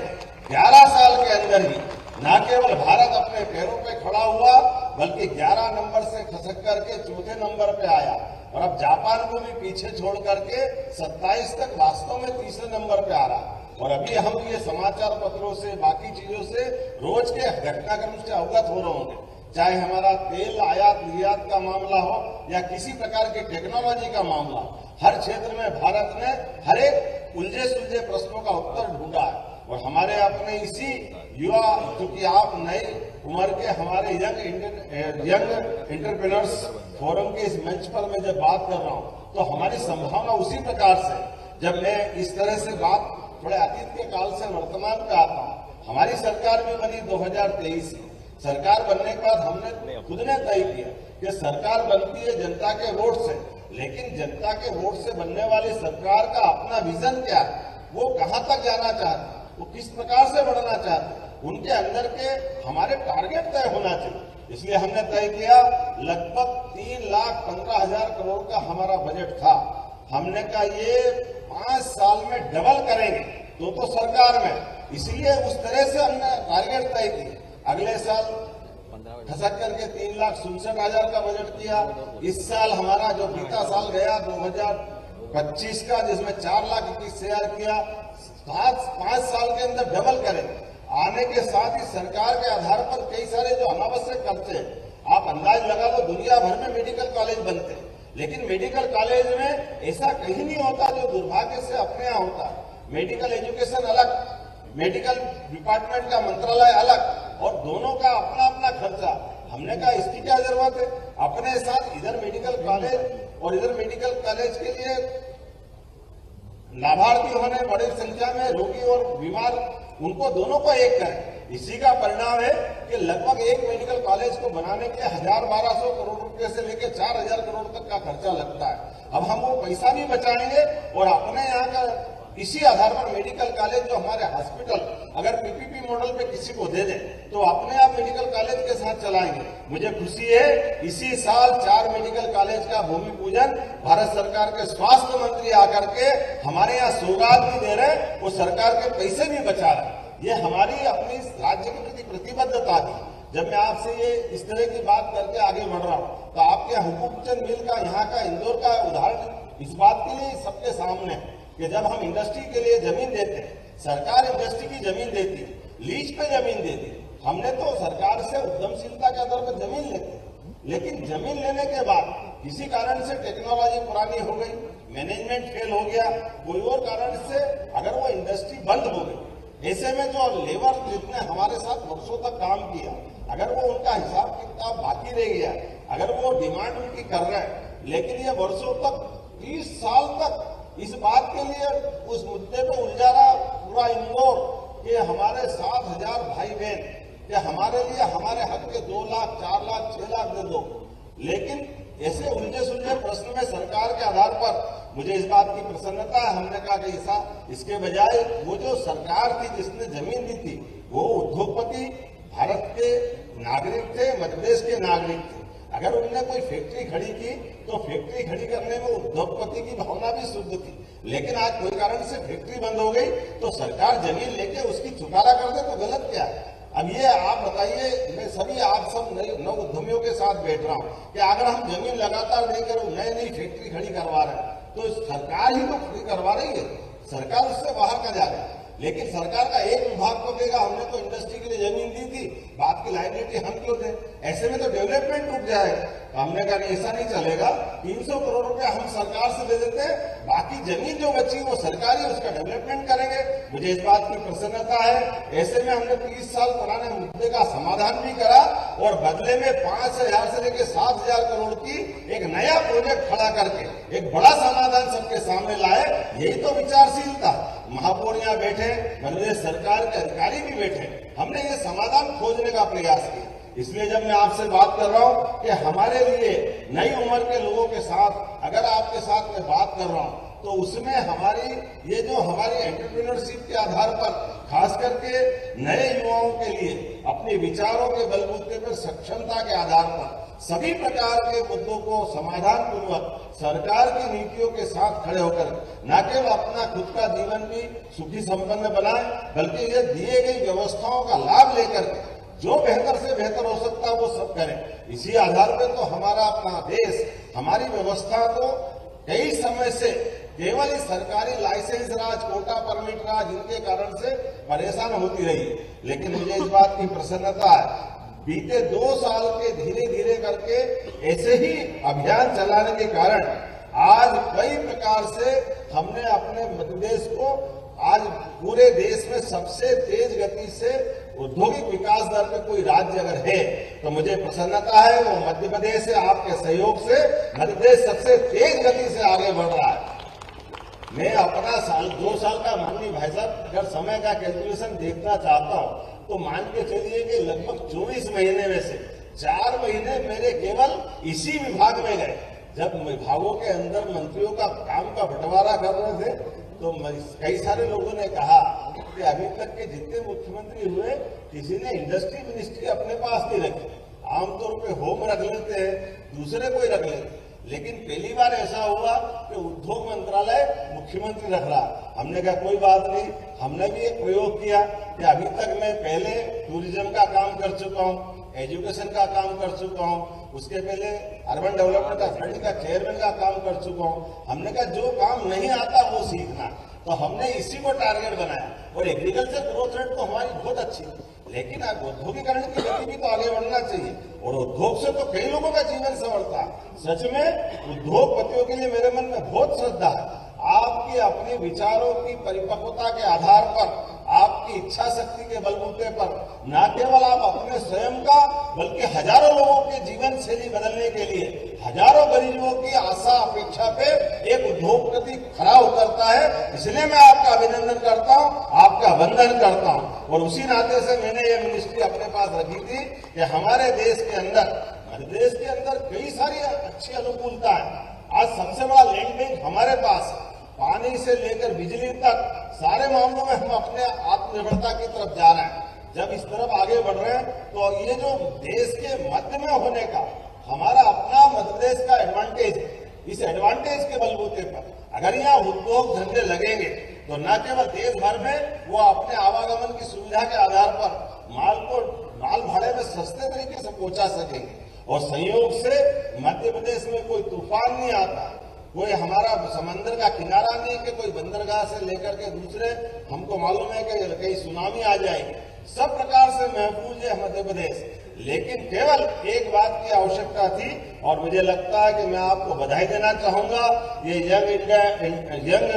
11 साल के अंदर ही न केवल भारत अपने पैरों पे खड़ा हुआ बल्कि 11 नंबर से खसक करके चौथे नंबर पे आया और अब जापान को भी पीछे छोड़ करके 27 तक वास्तव में तीसरे नंबर पे आ रहा। और अभी हम ये समाचार पत्रों से बाकी चीजों से रोज के घटनाक्रम से अवगत हो रहे होंगे, चाहे हमारा तेल आयात निर्यात का मामला हो या किसी प्रकार की टेक्नोलॉजी का मामला, हर क्षेत्र में भारत ने हर एक उलझे सुलझे प्रश्नों का उत्तर ढूंढा है। और हमारे अपने इसी युवा, क्योंकि आप नई उम्र के हमारे यंग एंटरप्रेन्योर्स फोरम के इस मंच पर मैं जब बात कर रहा हूं तो हमारी संभावना उसी प्रकार से, जब मैं इस तरह से बात थोड़े अतीत के काल से वर्तमान पे आता हूँ। हमारी सरकार भी बनी 2023 में। सरकार बनने के बाद हमने खुद ने तय किया कि सरकार बनती है जनता के वोट से, लेकिन जनता के वोट से बनने वाली सरकार का अपना विजन क्या है, वो कहां तक जाना चाहते, वो किस प्रकार से बढ़ना चाहते, उनके अंदर के हमारे टारगेट तय होना चाहिए। इसलिए हमने तय किया, लगभग 3,15,000 करोड़ का हमारा बजट था। हमने कहा ये 5 साल में डबल करेंगे तो सरकार में, इसलिए उस तरह से हमने टारगेट तय किए। अगले साल खसक करके 3,67,000 का बजट किया। इस साल हमारा जो बीता साल गया 2025 का, जिसमें 4,21,000 किया, 5 साल के अंदर डबल करेंगे। आने के साथ ही सरकार के आधार पर कई सारे जो अनावश्यक खर्चे, आप अंदाज लगा लो, दुनिया भर में मेडिकल कॉलेज बनते हैं, लेकिन मेडिकल कॉलेज में ऐसा कहीं नहीं होता जो दुर्भाग्य से अपने यहाँ होता है। मेडिकल एजुकेशन अलग, मेडिकल डिपार्टमेंट का मंत्रालय अलग, और दोनों का अपना अपना खर्चा। हमने कहा इसकी क्या जरूरत है, अपने साथ इधर मेडिकल कॉलेज और इधर मेडिकल कॉलेज के लिए लाभार्थी होने बड़ी संख्या में रोगी और बीमार, उनको दोनों को एक करें। इसी का परिणाम है कि लगभग एक मेडिकल कॉलेज को बनाने के 1000-1200 करोड़ रुपए से लेकर 4000 करोड़ तक का खर्चा लगता है। अब हम वो पैसा भी बचाएंगे और अपने यहाँ का इसी आधार पर मेडिकल कॉलेज जो हमारे हॉस्पिटल अगर पीपीपी मॉडल पे किसी को दे दें तो अपने आप मेडिकल कॉलेज के साथ चलाएंगे। मुझे खुशी है इसी साल 4 मेडिकल कॉलेज का भूमि पूजन भारत सरकार के स्वास्थ्य मंत्री आकर के हमारे यहाँ सौगात भी दे रहे, वो सरकार के पैसे भी बचा रहे। ये हमारी अपनी राज्य के प्रति प्रतिबद्धता थी। जब मैं आपसे ये इस तरह की बात करके आगे बढ़ रहा हूँ तो आपके हुकूमचंद मिल का यहाँ का इंदौर का उदाहरण इस बात के लिए सबके सामने है कि जब हम इंडस्ट्री के लिए जमीन देते हैं, सरकार इंडस्ट्री की जमीन देती है, लीज पे जमीन देती है, हमने तो सरकार से उद्यमशीलता के आधार पर जमीन लेते, लेकिन जमीन लेने के बाद किसी कारण से टेक्नोलॉजी पुरानी हो गई, मैनेजमेंट फेल हो गया, कोई और कारण से अगर वो इंडस्ट्री बंद हो गई, ऐसे में जो लेबर जितने हमारे साथ वर्षों तक काम किया, अगर वो उनका हिसाब किताब बाकी रह गया, अगर वो डिमांड उनकी कर रहे हैं, लेकिन ये वर्षों तक 30 साल तक इस बात के लिए उस मुद्दे पे उलझा रहा पूरा इंदौर कि हमारे 7000 भाई बहन कि हमारे लिए हमारे हक के 2 लाख 4 लाख 6 लाख दे दो। लेकिन ऐसे उलझे सुलझे प्रश्न में सरकार के आधार पर मुझे इस बात की प्रसन्नता है, हमने कहा कि ऐसा इसके बजाय वो जो सरकार थी जिसने जमीन दी थी वो उद्योगपति भारत के नागरिक थे, मध्य प्रदेश के नागरिक थे। अगर उनने कोई फैक्ट्री खड़ी की तो फैक्ट्री खड़ी करने में उद्योगपति की भावना भी शुद्ध थी, लेकिन आज कोई कारण से फैक्ट्री बंद हो गई तो सरकार जमीन लेके उसकी चुकारा कर दे तो गलत क्या है। अब ये आप बताइए, मैं सभी आप सब नव उद्यमियों के साथ बैठ रहा हूँ कि अगर हम जमीन लगातार देकर नई फैक्ट्री खड़ी करवा रहे हैं तो सरकार ही तो खड़ी करवा रही है, सरकार उससे बाहर का जा रही है। लेकिन सरकार का एक विभाग को कहेगा हमने तो इंडस्ट्री के लिए जमीन दी थी, बात की लायबिलिटी हम क्यों थे, ऐसे में तो डेवलपमेंट रुक जाएगा। हमने कहा ऐसा नहीं चलेगा, 300 करोड़ रुपया हम सरकार से दे देते हैं, बाकी जमीन जो बची वो सरकार ही उसका डेवलपमेंट करेंगे। मुझे इस बात की प्रसन्नता है। ऐसे में हमने 30 साल पुराने मुद्दे का समाधान भी करा और बदले में 5000 से लेकर 7000 करोड़ की एक नया प्रोजेक्ट खड़ा करके एक बड़ा समाधान सबके सामने लाए। यही तो विचारशीलता। महापौर यहाँ बैठे, मध्य सरकार के अधिकारी भी बैठे, हमने ये समाधान खोजने का प्रयास किया। इसलिए जब मैं आपसे बात कर रहा हूं कि हमारे लिए नई उम्र के लोगों के साथ अगर आपके साथ मैं बात कर रहा हूं तो उसमें हमारी ये जो हमारी एंटरप्रेन्योरशिप के आधार पर खास करके नए युवाओं के लिए अपने विचारों के बलबूते पर सक्षमता के आधार पर सभी प्रकार के मुद्दों को समाधान पूर्वक सरकार की नीतियों के साथ खड़े होकर न केवल अपना खुद का जीवन भी सुखी संपन्न बनाए बल्कि ये दिए गई व्यवस्थाओं का लाभ लेकर जो बेहतर से बेहतर हो सकता है वो सब करें। इसी आधार पर तो हमारा अपना देश, हमारी व्यवस्था तो कई समय से केवल इस सरकारी लाइसेंस राज, कोटा परमिट राज, इनके कारण से परेशान होती रही। लेकिन मुझे इस बात की प्रसन्नता है, बीते 2 साल के धीरे धीरे करके ऐसे ही अभियान चलाने के कारण आज कई प्रकार से हमने अपने मध्य प्रदेश को आज पूरे देश में सबसे तेज गति से औद्योगिक विकास दर पे कोई राज्य अगर है तो मुझे प्रसन्नता है वो मध्य प्रदेश है। आपके सहयोग से मध्य प्रदेश सबसे तेज गति से आगे बढ़ रहा है। मैं अपना 2 साल का माननीय भाई साहब अगर समय का कैलकुलेशन देखना चाहता हूं तो मान के चलिए कि लगभग 24 महीने में से 4 महीने मेरे केवल इसी विभाग में गए। जब विभागों के अंदर मंत्रियों का काम का बंटवारा कर रहे थे तो कई सारे लोगों ने कहा कि अभी तक के जितने मुख्यमंत्री हुए किसी ने इंडस्ट्री मिनिस्ट्री अपने पास नहीं रखी। आमतौर पे होम रख लेते हैं, दूसरे कोई रख लेते, लेकिन पहली बार ऐसा हुआ कि उद्योग मंत्रालय मुख्यमंत्री रख रहा। हमने कहा कोई बात नहीं, हमने भी एक प्रयोग किया कि अभी तक मैं पहले टूरिज्म का काम कर चुका हूँ, एजुकेशन का काम कर चुका हूँ, उसके पहले अर्बन डेवलपमेंट अथॉरिटी का चेयरमैन का काम कर चुका हूँ। हमने कहा जो काम नहीं आता वो सीखना, तो हमने इसी को टारगेट बनाया। और एग्रीकल्चर ग्रोथ रेट तो हमारी बहुत अच्छी है, लेकिन औद्योगिकरण की गति भी तो आगे बढ़ना चाहिए और उद्योग से तो कई लोगों का जीवन संवरता है। सच में उद्योगपतियों के लिए मेरे मन में बहुत श्रद्धा है। आपकी अपने विचारों की परिपक्वता के आधार पर, आपकी इच्छा शक्ति के बलबूते पर न केवल आप अपने स्वयं का बल्कि हजारों लोगों के जीवन शैली बदलने के लिए, हजारों गरीबों की आशा अपेक्षा पे एक उद्योगपति खड़ा उतरता है। इसलिए मैं आपका अभिनंदन करता हूं, आपका वंदन करता हूं। और उसी नाते से मैंने ये मिनिस्ट्री अपने पास रखी थी कि हमारे देश के अंदर कई सारी अच्छी अनुकूलता है। आज सबसे बड़ा लैंड बैंक हमारे पास है। पानी से लेकर बिजली तक सारे मामलों में हम अपने आत्मनिर्भरता की तरफ जा रहे हैं। जब इस तरफ आगे बढ़ रहे हैं तो ये जो देश के मध्य में होने का हमारा अपना मध्य प्रदेश का एडवांटेज है, इस एडवांटेज के बलबूते पर अगर यहाँ उद्योग धंधे लगेंगे तो न केवल देश भर में वो अपने आवागमन की सुविधा के आधार पर माल भाड़े में सस्ते तरीके से पहुंचा सकेंगे। और संयोग से मध्य प्रदेश में कोई तूफान नहीं आता, कोई हमारा समंदर का किनारा नहीं कि कोई बंदरगाह से लेकर के दूसरे, हमको मालूम है कि कहीं सुनामी आ जाएगी। सब प्रकार से महफूज है मध्य प्रदेश। लेकिन केवल एक बात की आवश्यकता थी और मुझे लगता है कि मैं आपको बधाई देना चाहूंगा, ये यंग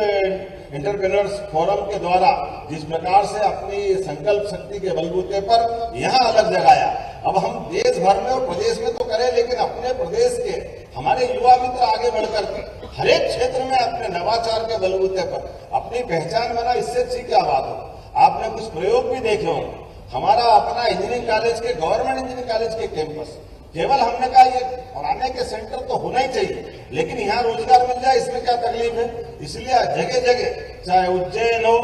एंटरप्रेन्योर्स फोरम के द्वारा जिस प्रकार से अपनी संकल्प शक्ति के बलबूते पर यहाँ अलग जगाया। अब हम देश भर में और प्रदेश में तो करें, लेकिन अपने प्रदेश के हमारे युवा मित्र आगे बढ़कर के हर एक क्षेत्र में अपने नवाचार के बलबूते पर अपनी पहचान बना, इससे अच्छी क्या बात हो। आपने कुछ प्रयोग भी देखे होंगे। हमारा अपना इंजीनियरिंग कॉलेज के, गवर्नमेंट इंजीनियरिंग कॉलेज के कैंपस, केवल हमने कहा ये पढ़ाने के सेंटर तो होना ही चाहिए, लेकिन यहाँ रोजगार मिल जाए इसमें क्या तकलीफ है। इसलिए जगह जगह, चाहे उज्जैन हो,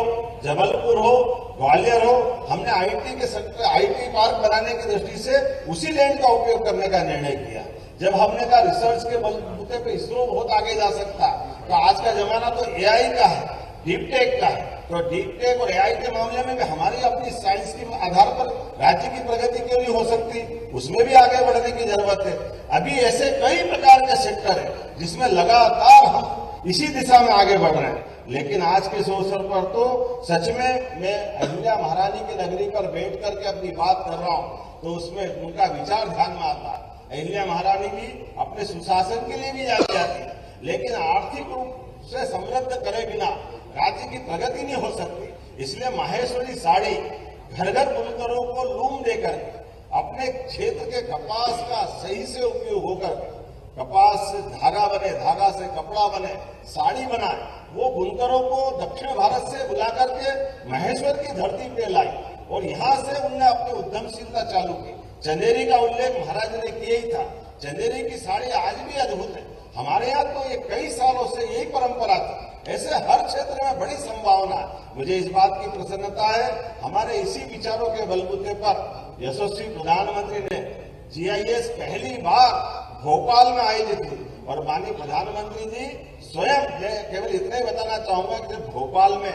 जबलपुर हो, ग्वालियर हो, हमने आईटी के सेक्टर, आईटी पार्क बनाने की दृष्टि से उसी लैंड का उपयोग करने का निर्णय किया। जब हमने कहा रिसर्च के बलबूते पे इसरो बहुत आगे जा सकता है, तो आज का जमाना तो एआई का है, डीप टेक का है, तो डीप टेक और एआई के मामले में भी हमारी अपनी साइंस के आधार पर राज्य की प्रगति क्यों नहीं हो सकती, उसमें भी आगे बढ़ने की जरूरत है। अभी ऐसे कई प्रकार के सेक्टर है जिसमें लगातार हम इसी दिशा में आगे बढ़ रहे हैं। लेकिन आज के इस अवसर पर तो सच में मैं अहिल्या महारानी की नगरी पर बैठ करके अपनी बात कर रहा हूँ तो उसमें उनका विचार ध्यान में आता है। अहिल्या महारानी भी अपने सुशासन के लिए भी जानी जाती है, लेकिन आर्थिक रूप से समृद्ध करे बिना राज्य की प्रगति नहीं हो सकती। इसलिए माहेश्वरी साड़ी घर घर बुनकरों को लूम देकर अपने क्षेत्र के कपास का सही से उपयोग होकर कपास से धागा बने, धागा से कपड़ा बने, साड़ी बनाए, वो बुनकरों को दक्षिण भारत से बुला करके महेश्वर की धरती पे लाई और यहाँ से उनने अपनी उद्यमशीलता चालू की। चंदेरी का उल्लेख महाराज ने किया ही था। चंदेरी की साड़ी आज भी अद्भुत है। हमारे यहाँ तो ये कई सालों से यही परंपरा थी। ऐसे हर क्षेत्र में बड़ी संभावना है। मुझे इस बात की प्रसन्नता है, हमारे इसी विचारों के बलबूते पर यशस्वी प्रधानमंत्री ने जीआईएस पहली बार भोपाल में आयोजित की और माननीय प्रधानमंत्री जी स्वयं, केवल इतना ही बताना चाहूंगा कि जब भोपाल में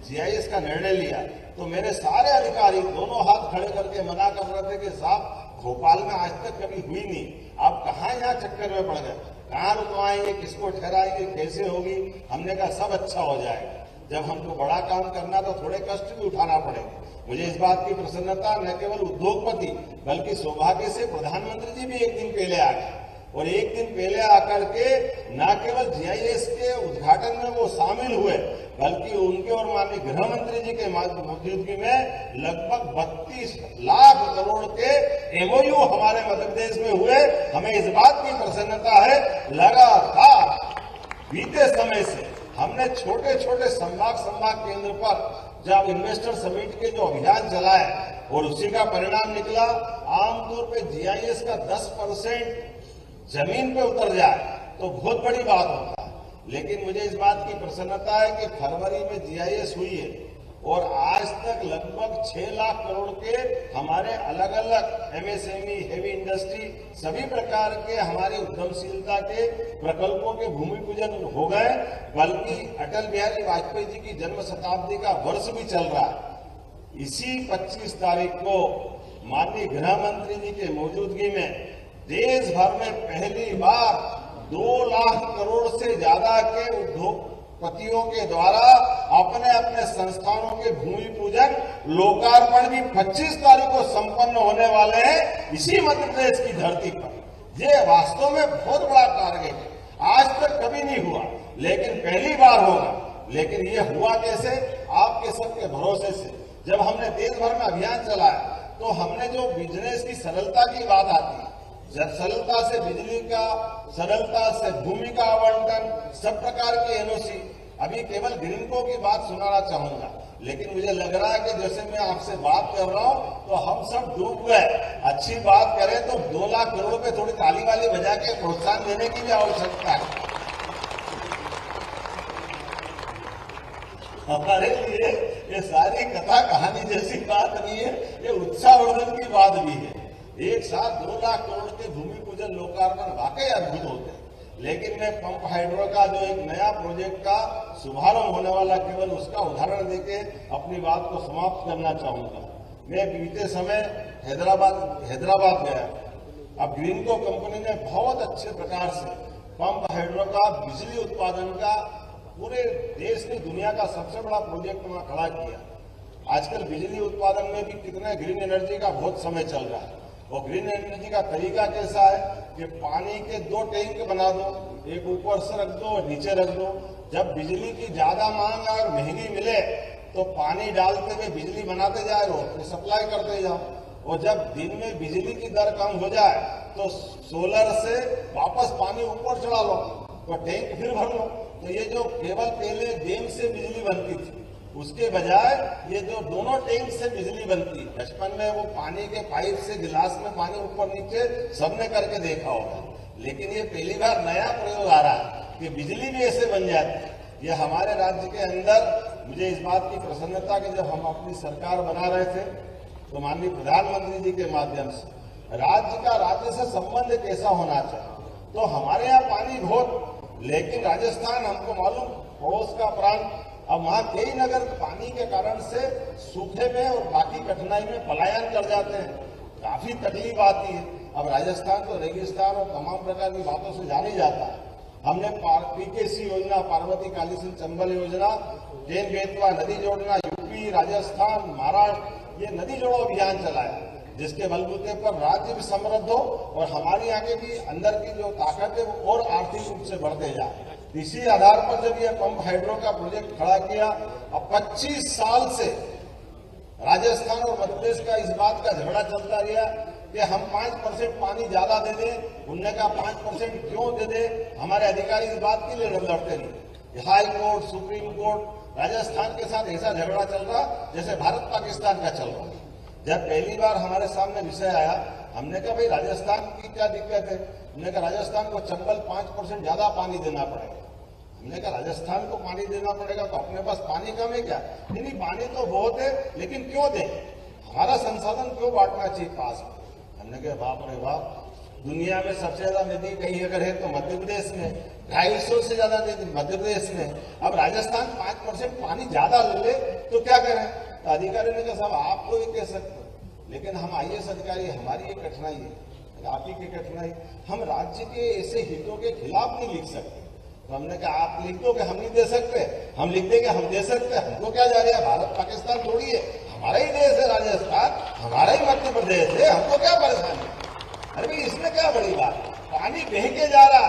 जीआईएस का निर्णय लिया तो मेरे सारे अधिकारी दोनों हाथ खड़े करके मना कर रहे थे कि साहब भोपाल में आज तक कभी हुई नहीं, आप कहाँ यहाँ चक्कर में पड़ गए, कहाँ रुकवाएंगे, किसको ठहराएंगे, कैसे होगी। हमने कहा सब अच्छा हो जाएगा। जब हमको बड़ा काम करना तो थोड़े कष्ट भी उठाना पड़ेगा। मुझे इस बात की प्रसन्नता, न केवल उद्योगपति बल्कि सौभाग्य से प्रधानमंत्री जी भी एक दिन पहले आ गए और एक दिन पहले आकर के न केवल जीआईएस के उद्घाटन में वो शामिल हुए बल्कि उनके और माननीय गृह मंत्री जी के मौजूदगी में लगभग 32 लाख करोड़ के एमओयू हमारे मध्य प्रदेश में हुए। हमें इस बात की प्रसन्नता है, लगातार बीते समय से हमने छोटे छोटे संभाग केंद्र पर जब इन्वेस्टर समिट के जो अभियान चलाए और उसी का परिणाम निकला, आमतौर पे जीआईएस का 10% जमीन पे उतर जाए तो बहुत बड़ी बात होता है। लेकिन मुझे इस बात की प्रसन्नता है कि फरवरी में जीआईएस हुई है और आज तक लगभग 6 लाख करोड़ के हमारे अलग अलग एमएसएमई, हेवी इंडस्ट्री, सभी प्रकार के हमारे उद्यमशीलता के प्रकल्पों के भूमि पूजन हो गए। बल्कि अटल बिहारी वाजपेयी जी की जन्म शताब्दी का वर्ष भी चल रहा है। इसी 25 तारीख को माननीय गृह मंत्री जी के मौजूदगी में देश भर में पहली बार 2 लाख करोड़ से ज्यादा के उद्योगपतियों के द्वारा अपने अपने संस्थानों के भूमि पूजन लोकार्पण भी 25 तारीख को संपन्न होने वाले हैं इसी मध्य प्रदेश की धरती पर। ये वास्तव में बहुत बड़ा टारगेट है, आज तक कभी नहीं हुआ लेकिन पहली बार होगा। लेकिन ये हुआ कैसे? आपके सबके भरोसे से। जब हमने देश भर में अभियान चलाया तो हमने जो बिजनेस की सरलता की बात आती है, सरलता से बिजली का, सरलता से भूमि का आवंटन, सब प्रकार की एनओसी, अभी केवल ग्रीनको की बात सुनाना चाहूंगा, लेकिन मुझे लग रहा है कि जैसे मैं आपसे बात कर रहा हूं तो हम सब डूब गए। अच्छी बात करें तो 2 लाख करोड़ पे थोड़ी ताली वाली बजा के प्रोत्साहन देने की भी आवश्यकता है। हमारे लिए ये सारी कथा कहानी जैसी बात नहीं है, ये उत्साहवर्धन की बात भी है। एक साथ 2 लाख करोड़ के भूमि पूजन लोकार्पण वाकई अद्भुत होते हैं, लेकिन मैं पंप हाइड्रो का जो एक नया प्रोजेक्ट का शुभारंभ होने वाला, केवल उसका उदाहरण देके अपनी बात को समाप्त करना चाहूंगा। मैं बीते समय हैदराबाद गया। अब ग्रीनको कंपनी ने बहुत अच्छे प्रकार से पंप हाइड्रो का बिजली उत्पादन का पूरे देश में दुनिया का सबसे बड़ा प्रोजेक्ट वहां खड़ा किया। आजकल बिजली उत्पादन में भी कितने ग्रीन एनर्जी का बहुत समय चल रहा है, और ग्रीन एनर्जी का तरीका कैसा है कि पानी के 2 टैंक बना दो, एक ऊपर से रख दो और नीचे रख दो। जब बिजली की ज्यादा मांग और महंगी मिले तो पानी डालते हुए बिजली बनाते जाए और सप्लाई करते जाओ, और जब दिन में बिजली की दर कम हो जाए तो सोलर से वापस पानी ऊपर चढ़ा लो और टैंक फिर भर लो। तो ये जो केवल पहले डैम से बिजली बनती थी, उसके बजाय ये जो दोनों टैंक से बिजली बनती, बचपन में वो पानी के पाइप से गिलास में पानी ऊपर नीचे सबने करके देखा होगा, लेकिन ये पहली बार नया प्रयोग आ रहा है कि बिजली भी ऐसे बन जाती है। ये हमारे राज्य के अंदर मुझे इस बात की प्रसन्नता कि जब हम अपनी सरकार बना रहे थे तो माननीय प्रधानमंत्री जी के माध्यम से राज्य से संबंध कैसा होना चाहिए, तो हमारे यहाँ पानी बहुत, लेकिन राजस्थान हमको मालूम पड़ोस का प्रांत, अब वहां कई नगर पानी के कारण से सूखे में और बाकी कठिनाई में पलायन कर जाते हैं, काफी तकलीफ आती है। अब राजस्थान तो रेगिस्तान और तमाम प्रकार की बातों से जाना जाता है। हमने पीकेसी योजना, पार्वती कालीसिंध चंबल योजना, जैन बेतवा नदी जोड़ना, यूपी, राजस्थान, महाराष्ट्र, ये नदी जोड़ो अभियान चलाया, जिसके बलबूते पर राज्य भी समृद्ध हो और हमारी यहाँ के भी अंदर की जो ताकत है वो और आर्थिक रूप से बढ़ते जाए। इसी आधार पर जब ये पंप हाइड्रो का प्रोजेक्ट खड़ा किया, अब 25 साल से राजस्थान और मध्य प्रदेश का इस बात का झगड़ा चलता रहा कि हम 5% पानी ज्यादा दे दें, उनने कहा 5% क्यों दे दे, हमारे अधिकारी इस बात के लिए लड़ते नहीं। High court, supreme court, Rajasthan के साथ ऐसा झगड़ा चल रहा जैसे भारत पाकिस्तान का चल रहा। जब पहली बार हमारे सामने विषय आया, हमने कहा भाई राजस्थान की क्या दिक्कत है, हमने कहा राजस्थान को चंबल 5% ज्यादा पानी देना पड़ेगा। हमने कहा राजस्थान को पानी देना पड़ेगा तो अपने पास पानी कम है क्या? नहीं, पानी तो बहुत है, लेकिन क्यों दे, हमारा संसाधन क्यों बांटना चाहिए पास में। हमने कहा बाप रे बाप, दुनिया में सबसे ज्यादा नदी कहीं अगर है तो मध्य प्रदेश में, 250 से ज्यादा नदी मध्य प्रदेश में। अब राजस्थान 5% पानी ज्यादा ले तो क्या करें? तो अधिकारी ने कहा साहब आप तो ये कह सकते हो, लेकिन हम IAS अधिकारी, हमारी ये कठिनाई है, आप ही की कठिनाई, हम राज्य के ऐसे हितों के खिलाफ नहीं लिख सकते। तो हमने कहा आप लिख दो कि हम नहीं दे सकते, हम लिख देंगे हम दे सकते, हमको क्या जा रहा है, भारत पाकिस्तान थोड़ी है, हमारा ही देश है राजस्थान, हमारा ही मध्य प्रदेश है, हमको क्या परेशानी। अरे भाई इसमें क्या बड़ी बात, पानी बह के जा रहा,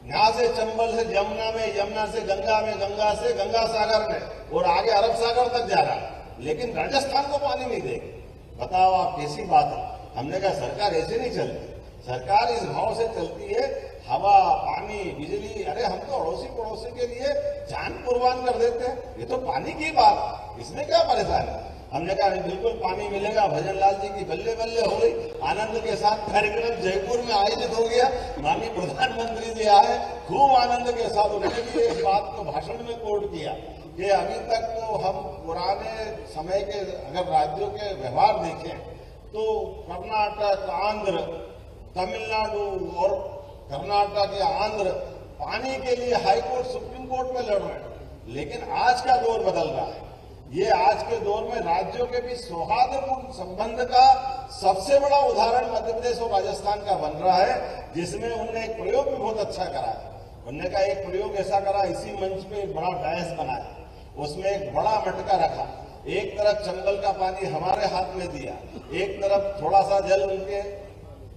यहाँ से चंबल से यमुना में, यमुना से गंगा में, गंगा से गंगा सागर में और आगे अरब सागर तक जा रहा, लेकिन राजस्थान को पानी नहीं देगी। बताओ आप कैसी बात है। हमने कहा सरकार ऐसे नहीं चलती, सरकार इस भाव से चलती है, हवा, पानी, बिजली, अरे हम तो अड़ोसी पड़ोसी के लिए जान कुर्बान कर देते हैं, ये तो पानी की बात, इसमें क्या परेशानी। हमने कहा बिल्कुल पानी मिलेगा। भजन लाल जी की बल्ले बल्ले हो गई, आनंद के साथ कार्यक्रम जयपुर में आयोजित हो गया, माननीय प्रधानमंत्री जी आए, खूब आनंद के साथ उन्होंने भी इस बात को भाषण में कोट किया कि अभी तक तो हम पुराने समय के अगर राज्यों के व्यवहार देखें तो कर्नाटक, आंध्र, तमिलनाडु और कर्नाटक या आंध्र पानी के लिए हाई कोर्ट, सुप्रीम कोर्ट में लड़ रहे हैं, लेकिन आज का दौर बदल रहा है। ये आज के दौर में राज्यों के बीच सौहार्दपूर्ण संबंध का सबसे बड़ा उदाहरण मध्य प्रदेश और राजस्थान का बन रहा है, जिसमें उन्होंने एक प्रयोग भी बहुत अच्छा करा है। उन्होंने कहा एक प्रयोग ऐसा करा, इसी मंच पे एक बड़ा डायस बनाया, उसमें एक बड़ा मटका रखा, एक तरफ चंबल का पानी हमारे हाथ में दिया, एक तरफ थोड़ा सा जल उनके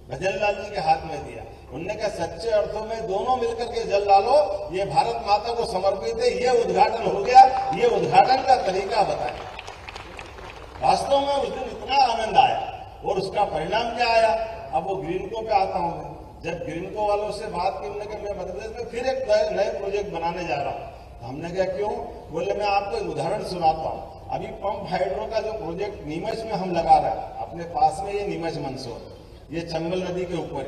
भजन लाल जी के हाथ में दिया। उन्होंने कहा सच्चे अर्थों में दोनों मिलकर के जल डालो, ये भारत माता को समर्पित है, ये उद्घाटन हो गया, ये उद्घाटन का तरीका बताया। वास्तव में उस दिन इतना आनंद आया और उसका परिणाम क्या आया। अब वो ग्रीनको पे आता हूं मैं। जब ग्रीनको वालों से बात की, उन्होंने कहा मैं मध्य प्रदेश में फिर एक नए प्रोजेक्ट बनाने जा रहा हूं। हमने कहा क्यों? बोले मैं आपको एक उदाहरण सुनाता हूं। अभी पंप हाइड्रो का जो प्रोजेक्ट नीमच में हम लगा रहे हैं, अपने पास में ये नीमच मंदसौर, ये चंबल नदी के ऊपर।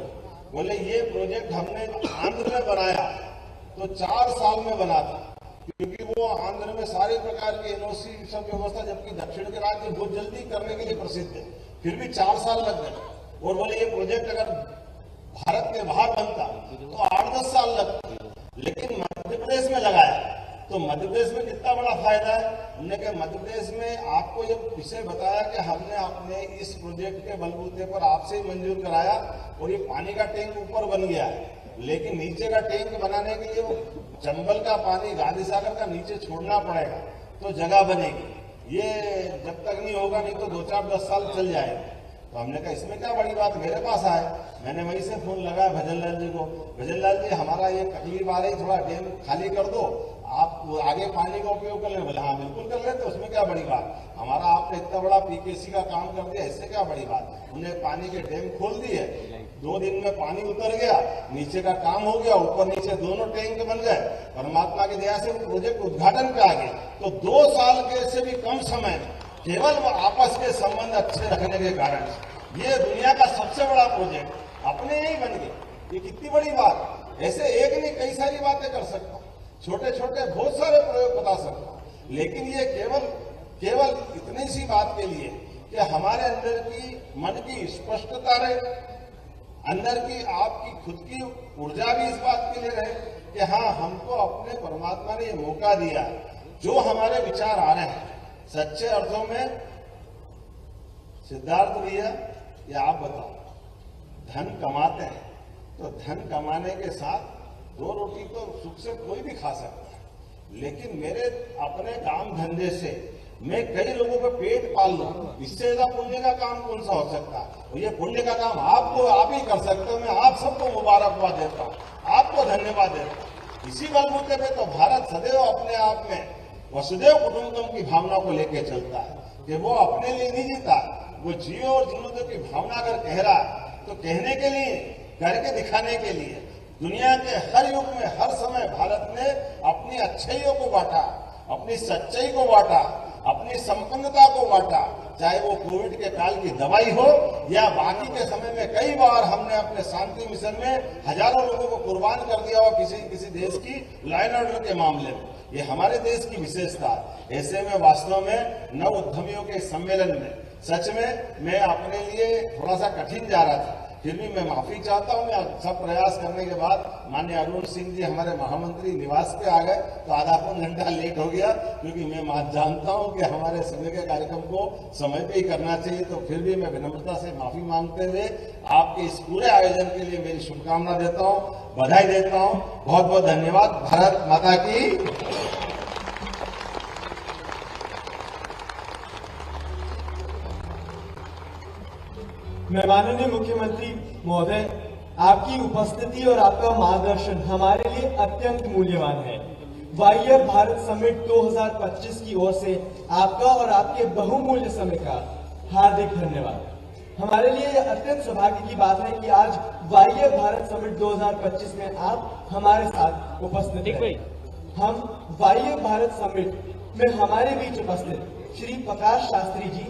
बोले ये प्रोजेक्ट हमने आंध्र में बनाया तो 4 साल में बना था, क्योंकि वो आंध्र में सारे प्रकार की एनओसी सब व्यवस्था, जबकि दक्षिण के राज्य बहुत जल्दी करने के लिए प्रसिद्ध है, फिर भी 4 साल लग गए। और बोले ये प्रोजेक्ट अगर भारत के बाहर बनता तो 8-10 साल लगते, लेकिन मध्य प्रदेश में लगाया तो मध्य प्रदेश में कितना बड़ा फायदा है। हमने कहा मध्य प्रदेश में आपको ये विषय बताया कि हमने अपने इस प्रोजेक्ट के बलबूते पर आपसे ही मंजूर कराया और ये पानी का टैंक ऊपर बन गया है, लेकिन नीचे का टैंक बनाने के लिए वो चंबल का पानी गांधी सागर का नीचे छोड़ना पड़ेगा तो जगह बनेगी। ये जब तक नहीं होगा, नहीं तो 2-4-10 साल चल जाएगा। तो हमने कहा इसमें क्या बड़ी बात, मेरे पास आए। मैंने वहीं से फोन लगाया भजन लाल जी को, भजन लाल जी हमारा ये तकलीफ आ रही, थोड़ा डैम खाली कर दो, आप आगे पानी का उपयोग कर लें। बोले हाँ बिल्कुल कर लें, तो उसमें क्या बड़ी बात, हमारा आपने इतना बड़ा पीकेसी का काम कर दिया, इससे क्या बड़ी बात। उन्हें पानी के डैम खोल दिए, 2 दिन में पानी उतर गया, नीचे का काम हो गया, ऊपर नीचे दोनों टैंक बन गए। परमात्मा की दया से वो प्रोजेक्ट उद्घाटन पे आ गए। तो 2 साल के से भी कम समय में केवल आपस के संबंध अच्छे रखने के कारण ये दुनिया का सबसे बड़ा प्रोजेक्ट अपने ही बन गया। ये कितनी बड़ी बात। ऐसे एक नहीं कई सारी बातें कर सकता हूं, छोटे छोटे बहुत सारे प्रयोग बता सकता हूं, लेकिन ये केवल इतनी सी बात के लिए कि हमारे अंदर की मन की स्पष्टता रहे, अंदर की आपकी खुद की ऊर्जा भी इस बात के लिए रहे कि हाँ हमको अपने परमात्मा ने ये मौका दिया, जो हमारे विचार आ रहे हैं सच्चे अर्थों में। सिद्धार्थ भैया या आप बताओ, धन कमाते हैं तो धन कमाने के साथ 2 रोटी तो सुख से कोई भी खा सकता है, लेकिन मेरे अपने काम धंधे से मैं कई लोगों का पेट पाल लूं, इससे ज्यादा पुण्य का काम कौन सा हो सकता है। और ये पुण्य का काम आप ही कर सकते हो। मैं आप सबको मुबारकबाद देता हूँ, आपको धन्यवाद देता हूँ। इसी बलबूते पे तो भारत सदैव अपने आप में वसुदेव कुटुंबकम की भावना को लेकर चलता है कि वो अपने लिए नहीं जीता, वो जियो और जीनो की भावना अगर कह रहा है तो कहने के लिए, करके दिखाने के लिए। दुनिया के हर युग में हर समय भारत ने अपनी अच्छाइयों को बांटा, अपनी सच्चाई को बांटा, अपनी संपन्नता को बांटा, चाहे वो कोविड के काल की दवाई हो या बाकी के समय में कई बार हमने अपने शांति मिशन में हजारों लोगों को कुर्बान कर दिया हो किसी देश की लॉ एंड ऑर्डर के मामले में। ये हमारे देश की विशेषता है। ऐसे में वास्तव में नव उद्यमियों के सम्मेलन में सच में मैं अपने लिए थोड़ा सा कठिन जा रहा था, फिर भी मैं माफी चाहता हूं। मैं सब प्रयास करने के बाद माननीय अरुण सिंह जी हमारे महामंत्री निवास पे आ गए तो आधा-पौन घंटा लेट हो गया, क्योंकि मैं जानता हूं कि हमारे सुबह के कार्यक्रम को समय पे ही करना चाहिए। तो फिर भी मैं विनम्रता से माफी मांगते हुए आपके इस पूरे आयोजन के लिए मेरी शुभकामना देता हूं, बधाई देता हूं। बहुत बहुत धन्यवाद। भारत माता की। मैं माननीय मुख्यमंत्री महोदय, आपकी उपस्थिति और आपका मार्गदर्शन हमारे लिए अत्यंत मूल्यवान है। वाह्य भारत समिट 2025 की ओर से आपका और आपके बहुमूल्य समय का हार्दिक धन्यवाद। हमारे लिए यह अत्यंत सौभाग्य की बात है कि आज वाह्य भारत समिट 2025 में आप हमारे साथ उपस्थित हैं। हम वाह्य भारत समिट में हमारे बीच उपस्थित श्री प्रकाश शास्त्री जी